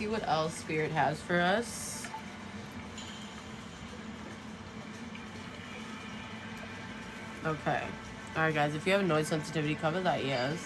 see what else Spirit has for us. Okay. Alright, guys, if you have a noise sensitivity, cover that, yes.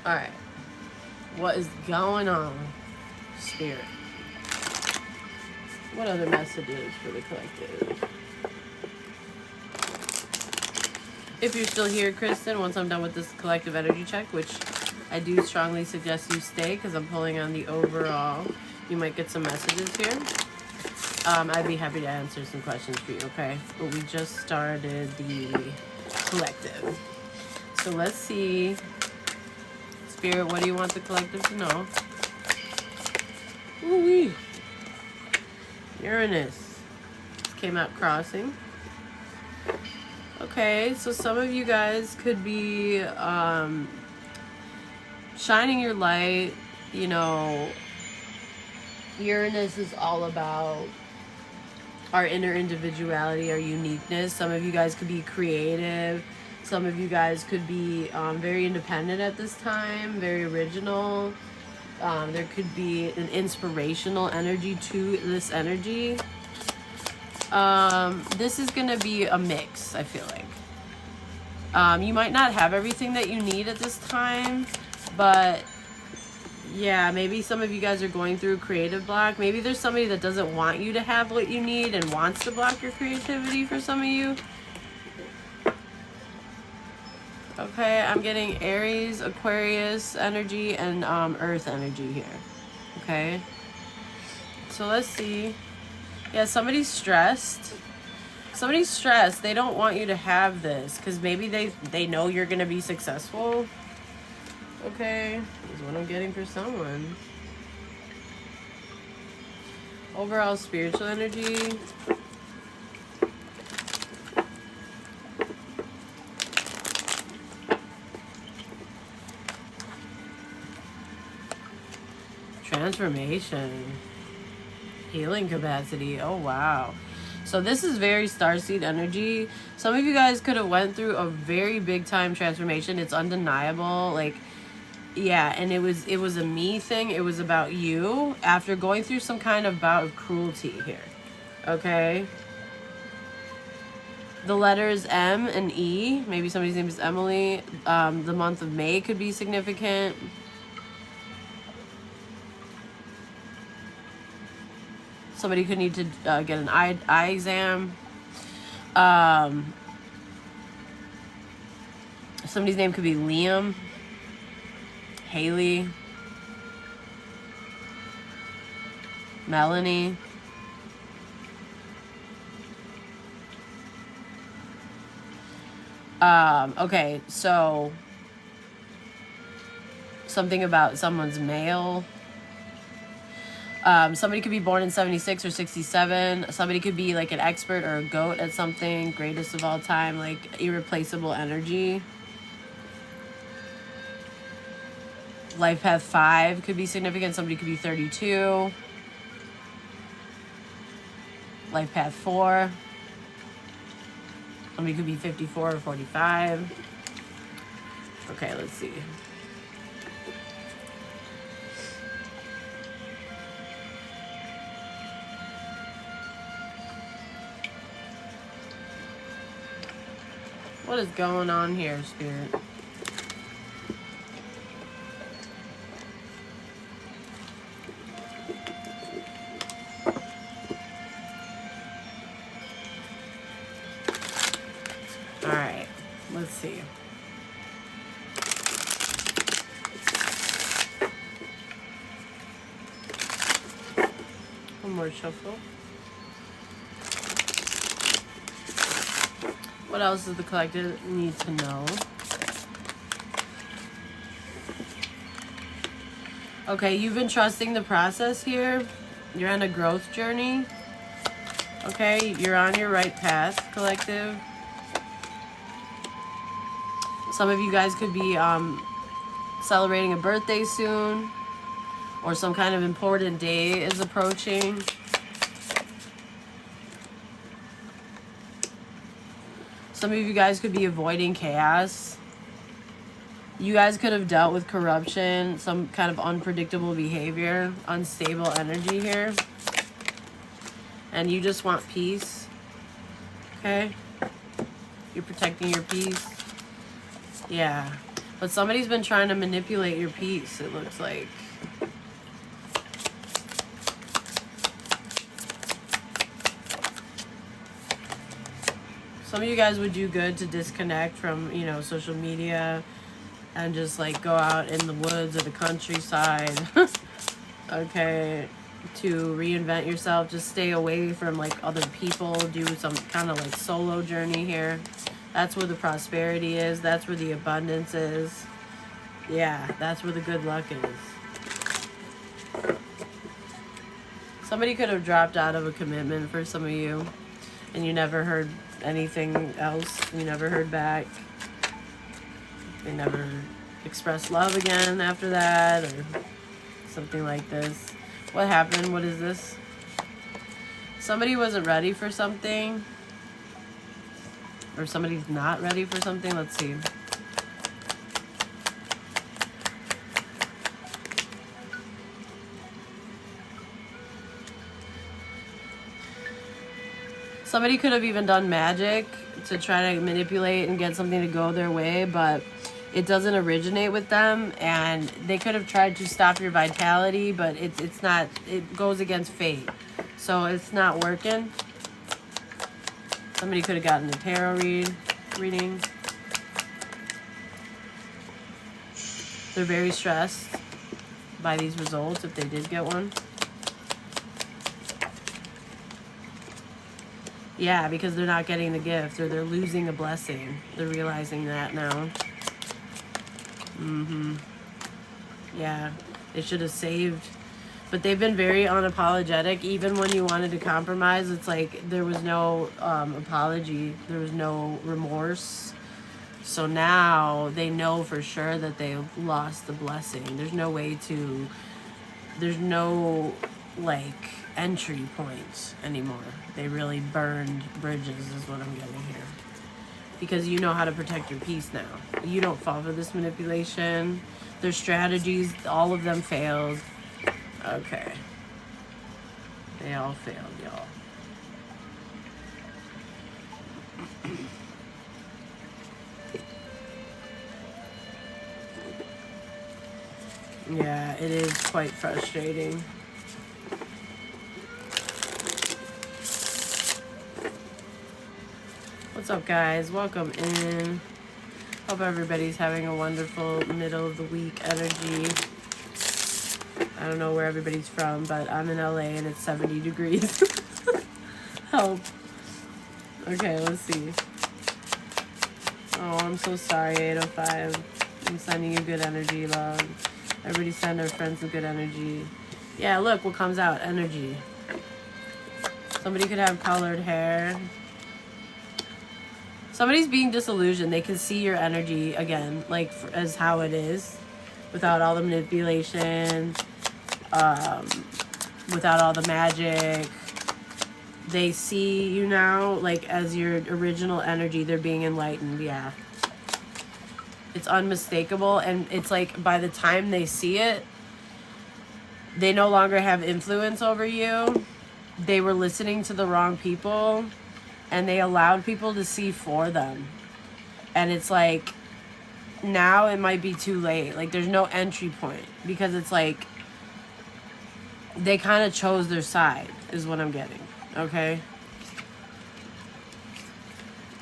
Alright. What is going on, Spirit? What other messages for the collective? If you're still here, Kristen, once I'm done with this collective energy check, which I do strongly suggest you stay because I'm pulling on the overall. You might get some messages here. I'd be happy to answer some questions for you, okay? But we just started the collective. So let's see. Spirit, what do you want the collective to know? Ooh-wee. Uranus came out crossing. Okay, so some of you guys could be shining your light. You know, Uranus is all about our inner individuality, our uniqueness. Some of you guys could be creative. Some of you guys could be very independent at this time, very original. There could be an inspirational energy to this energy. This is going to be a mix, I feel like. You might not have everything that you need at this time, but yeah, maybe some of you guys are going through a creative block. Maybe there's somebody that doesn't want you to have what you need and wants to block your creativity for some of you. Okay, I'm getting Aries, Aquarius energy, and Earth energy here. Okay. So let's see. Yeah, somebody's stressed. Somebody's stressed. They don't want you to have this because maybe they know you're going to be successful. Okay. That's what I'm getting for someone. Overall spiritual energy. Transformation. Healing capacity. Oh, wow. So this is very starseed energy. Some of you guys could have went through a very big time transformation. It's undeniable. Like, yeah, and it was a me thing. It was about you after going through some kind of bout of cruelty here. Okay. The letters M and E. Maybe somebody's name is Emily. The month of May could be significant. Somebody could need to get an eye exam. Somebody's name could be Liam, Haley, Melanie. Okay, so something about someone's mail. Somebody could be born in 76 or 67. Somebody could be like an expert or a goat at something. Greatest of all time, like irreplaceable energy. Life path 5 could be significant. Somebody could be 32. Life path 4. Somebody could be 54 or 45. Okay, let's see. What is going on here, Spirit? All right, let's see. One more shuffle. What else does the collective need to know? Okay, you've been trusting the process here. You're on a growth journey. Okay, you're on your right path, collective. Some of you guys could be celebrating a birthday soon, or some kind of important day is approaching. Some of you guys could be avoiding chaos. You guys could have dealt with corruption, some kind of unpredictable behavior, unstable energy here. And you just want peace. Okay? You're protecting your peace. Yeah. But somebody's been trying to manipulate your peace, it looks like. Some of you guys would do good to disconnect from, you know, social media and just like go out in the woods or the countryside. Okay, to reinvent yourself. Just stay away from like other people. Do some kind of like solo journey here. That's where the prosperity is. That's where the abundance is. Yeah, that's where the good luck is. Somebody could have dropped out of a commitment for some of you, and you never heard anything else. You never heard back. They never expressed love again after that, or something like this. What happened? What is this? Somebody wasn't ready for something, or somebody's not ready for something. Let's see. Somebody could have even done magic to try to manipulate and get something to go their way, but it doesn't originate with them, and they could have tried to stop your vitality, but it's not, it goes against fate. So it's not working. Somebody could have gotten a tarot reading. They're very stressed by these results if they did get one. Yeah, because they're not getting the gift, or they're losing a blessing. They're realizing that now. Yeah, they should have saved. But they've been very unapologetic. Even when you wanted to compromise, it's like there was no apology. There was no remorse. So now they know for sure that they lost the blessing. There's no way to... There's no, like, entry points anymore. They really burned bridges is what I'm getting here. Because you know how to protect your peace now. You don't fall for this manipulation. Their strategies, all of them failed. Okay. They all failed, y'all. Yeah, it is quite frustrating. What's up, guys? Welcome in. Hope everybody's having a wonderful middle of the week energy. I don't know where everybody's from, but I'm in LA and it's 70 degrees. Help. Okay, let's see. Oh, I'm so sorry, 805. I'm sending you good energy, love. Everybody send their friends some good energy. Yeah, look what comes out. Energy. Somebody could have colored hair. Somebody's being disillusioned. They can see your energy again, like as how it is, without all the manipulation, without all the magic. They see you now, like as your original energy. They're being enlightened. Yeah, it's unmistakable, and it's like by the time they see it, they no longer have influence over you. They were listening to the wrong people. And they allowed people to see for them. And it's like, now it might be too late. Like, there's no entry point. Because it's like, they kind of chose their side, is what I'm getting. Okay?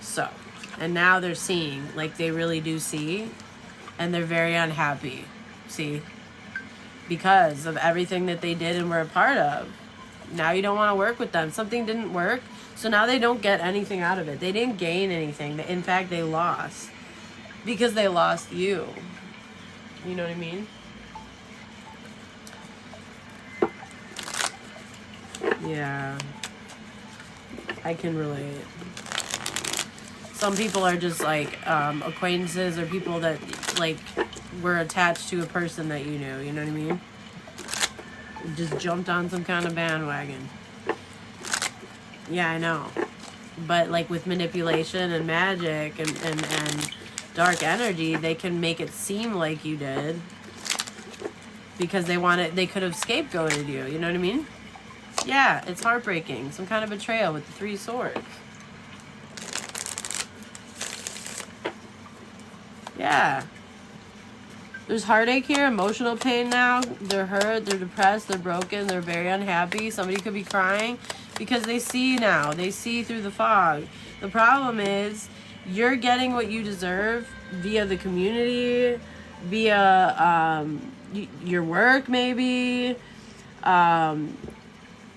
So, and now they're seeing, like they really do see. And they're very unhappy. See? Because of everything that they did and were a part of. Now you don't want to work with them. Something didn't work. So now they don't get anything out of it. They didn't gain anything. In fact, they lost. Because they lost you. You know what I mean? Yeah. I can relate. Some people are just like acquaintances or people that like were attached to a person that you knew. You know what I mean? Just jumped on some kind of bandwagon. Yeah, I know. But like with manipulation and magic and dark energy, they can make it seem like you did because they could have scapegoated you. You know what I mean? Yeah, it's heartbreaking. Some kind of betrayal with the 3 swords. Yeah. There's heartache here, emotional pain now. They're hurt, they're depressed, they're broken, they're very unhappy. Somebody could be crying because they see now. They see through the fog. The problem is you're getting what you deserve via the community, via your work maybe.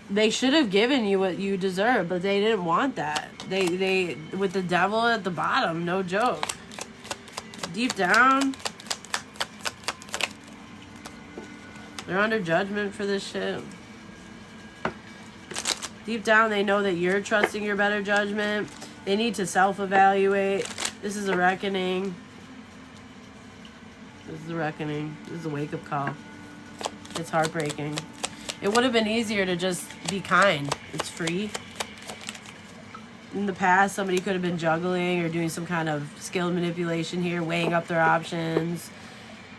They should have given you what you deserve, but they didn't want that. They with the devil at the bottom, no joke. Deep down, they're under judgment for this shit. Deep down, they know that you're trusting your better judgment. They need to self-evaluate. This is a reckoning. This is a reckoning. This is a wake-up call. It's heartbreaking. It would have been easier to just be kind. It's free. In the past, somebody could have been juggling or doing some kind of skilled manipulation here, weighing up their options.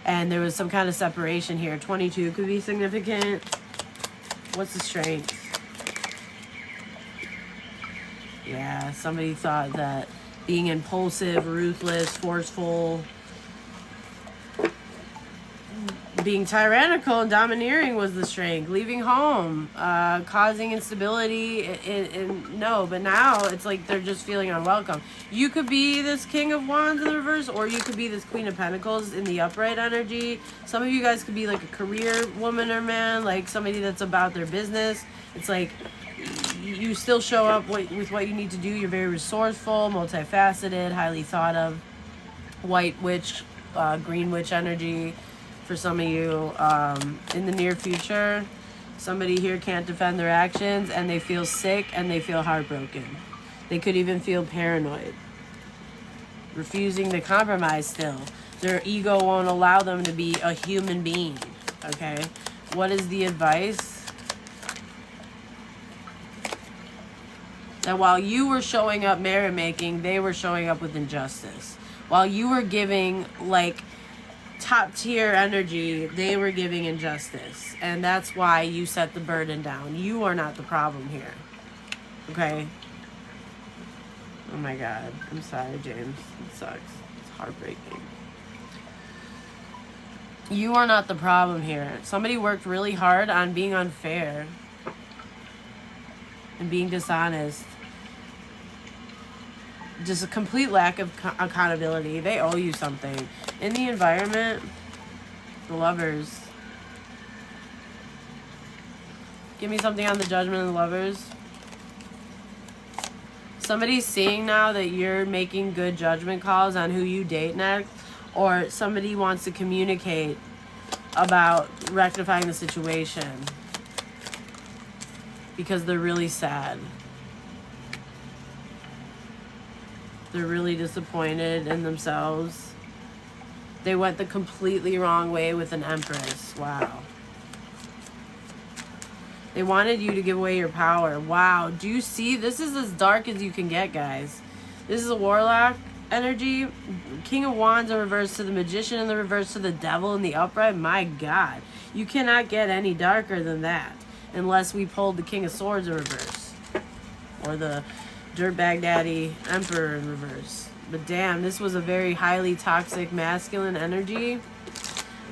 And there was some kind of separation here. 22 could be significant. What's the strength? Yeah, somebody thought that being impulsive, ruthless, forceful, being tyrannical and domineering was the strength. Leaving home, causing instability. No, but now it's like they're just feeling unwelcome. You could be this King of Wands in the reverse, or you could be this Queen of Pentacles in the upright energy. Some of you guys could be like a career woman or man, like somebody that's about their business. It's like you still show up with what you need to do. You're very resourceful, multifaceted, highly thought of. White witch, green witch energy. For some of you, in the near future, somebody here can't defend their actions and they feel sick and they feel heartbroken. They could even feel paranoid. Refusing to compromise still. Their ego won't allow them to be a human being, okay? What is the advice? That while you were showing up merit making, they were showing up with injustice. While you were giving, like, top tier energy, they were giving injustice, and that's why you set the burden down. You are not the problem here, okay? Oh my god, I'm sorry, James. It sucks. It's heartbreaking. You are not the problem here. Somebody worked really hard on being unfair and being dishonest. Just a complete lack of accountability. They owe you something. In the environment, the Lovers. Give me something on the Judgment of the Lovers. Somebody's seeing now that you're making good judgment calls on who you date next, or somebody wants to communicate about rectifying the situation because they're really sad. They're really disappointed in themselves. They went the completely wrong way with an Empress. Wow. They wanted you to give away your power. Wow. Do you see? This is as dark as you can get, guys. This is a Warlock energy. King of Wands in reverse to the Magician in the reverse to the Devil in the upright. My God. You cannot get any darker than that. Unless we pulled the King of Swords in reverse. Or the Dirtbag Daddy Emperor in reverse. But damn, this was a very highly toxic masculine energy.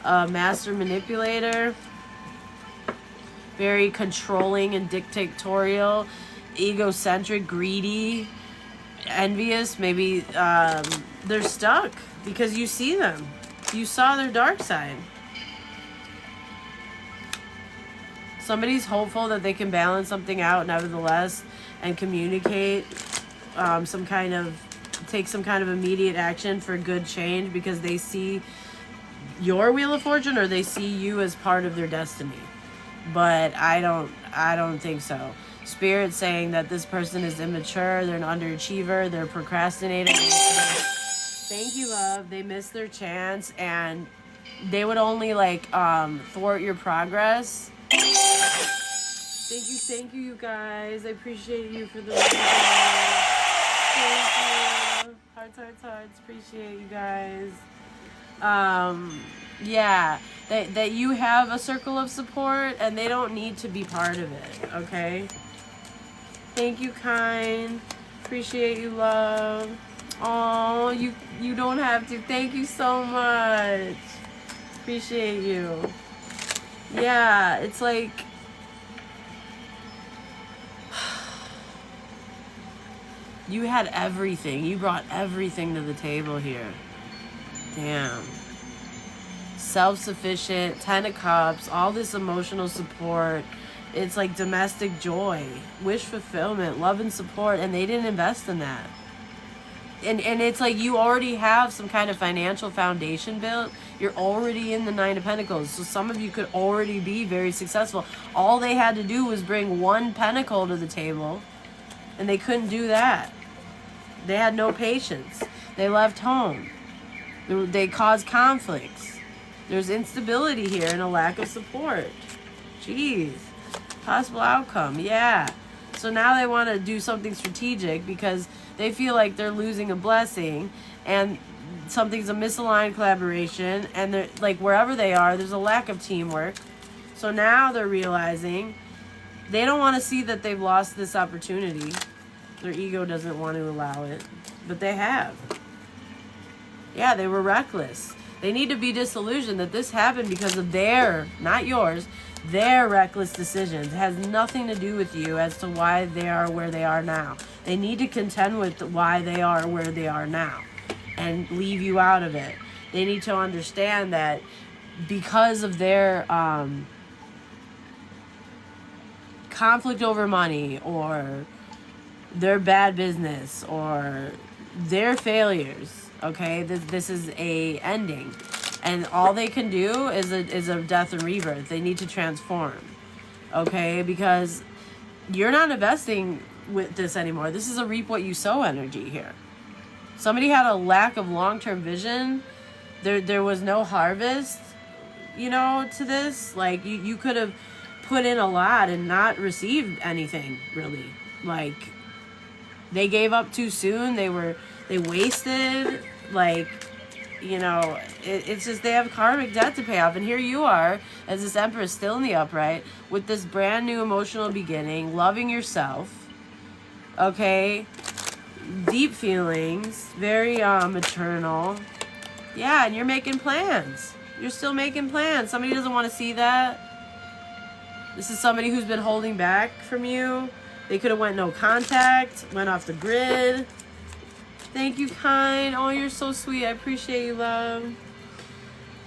Master manipulator. Very controlling and dictatorial. Egocentric, greedy, envious. Maybe they're stuck because you see them. You saw their dark side. Somebody's hopeful that they can balance something out nevertheless and communicate some kind of, take some kind of immediate action for good change because they see your Wheel of Fortune or they see you as part of their destiny. But I don't think so. Spirit's saying that this person is immature, they're an underachiever, they're a procrastinator. Thank you, love. They missed their chance and they would only like thwart your progress. Thank you, you guys. I appreciate you for the video. Thank you. Hearts, hearts, hearts. Appreciate you guys. Yeah, that you have a circle of support and they don't need to be part of it, okay? Thank you, kind. Appreciate you, love. Oh, you don't have to. Thank you so much. Appreciate you. Yeah, it's like you had everything. You brought everything to the table here. Damn. Self-sufficient, 10 of Cups, all this emotional support. It's like domestic joy, wish fulfillment, love and support, and they didn't invest in that. And it's like you already have some kind of financial foundation built. You're already in the 9 of Pentacles. So some of you could already be very successful. All they had to do was bring 1 pentacle to the table, and they couldn't do that. They had no patience. They left home. They caused conflicts. There's instability here and a lack of support. Jeez. Possible outcome. Yeah. So now they want to do something strategic because they feel like they're losing a blessing and something's a misaligned collaboration, and they're like, wherever they are, there's a lack of teamwork. So now they're realizing they don't want to see that they've lost this opportunity. Their ego doesn't want to allow it, but they have. Yeah, they were reckless. They need to be disillusioned that this happened because of their, not yours, their reckless decisions. It has nothing to do with you as to why they are where they are now. They need to contend with why they are where they are now and leave you out of it. They need to understand that because of their conflict over money or their bad business or their failures, okay, this is a ending. And all they can do is a death and rebirth. They need to transform, okay? Because you're not investing with this anymore. This is a reap what you sow energy here. Somebody had a lack of long-term vision. There was no harvest, you know, to this. Like, you could have put in a lot and not received anything, really. Like, they gave up too soon. They wasted, like, you know, it's just they have karmic debt to pay off. And here you are, as this Empress still in the upright, with this brand new emotional beginning, loving yourself, okay? Deep feelings, very maternal. Yeah, and you're making plans. You're still making plans. Somebody doesn't want to see that. This is somebody who's been holding back from you. They could have went no contact, went off the grid. Thank you, kind. Oh, you're so sweet. I appreciate you, love.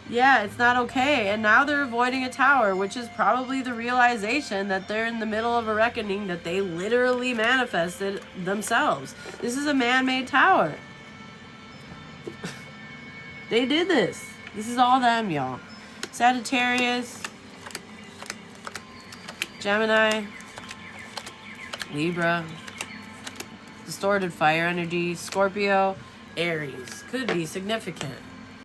Yeah, it's not okay. And now they're avoiding a tower, which is probably the realization that they're in the middle of a reckoning that they literally manifested themselves. This is a man-made tower. They did this. This is all them, y'all. Sagittarius, Gemini, Libra, distorted fire energy, Scorpio, Aries. Could be significant.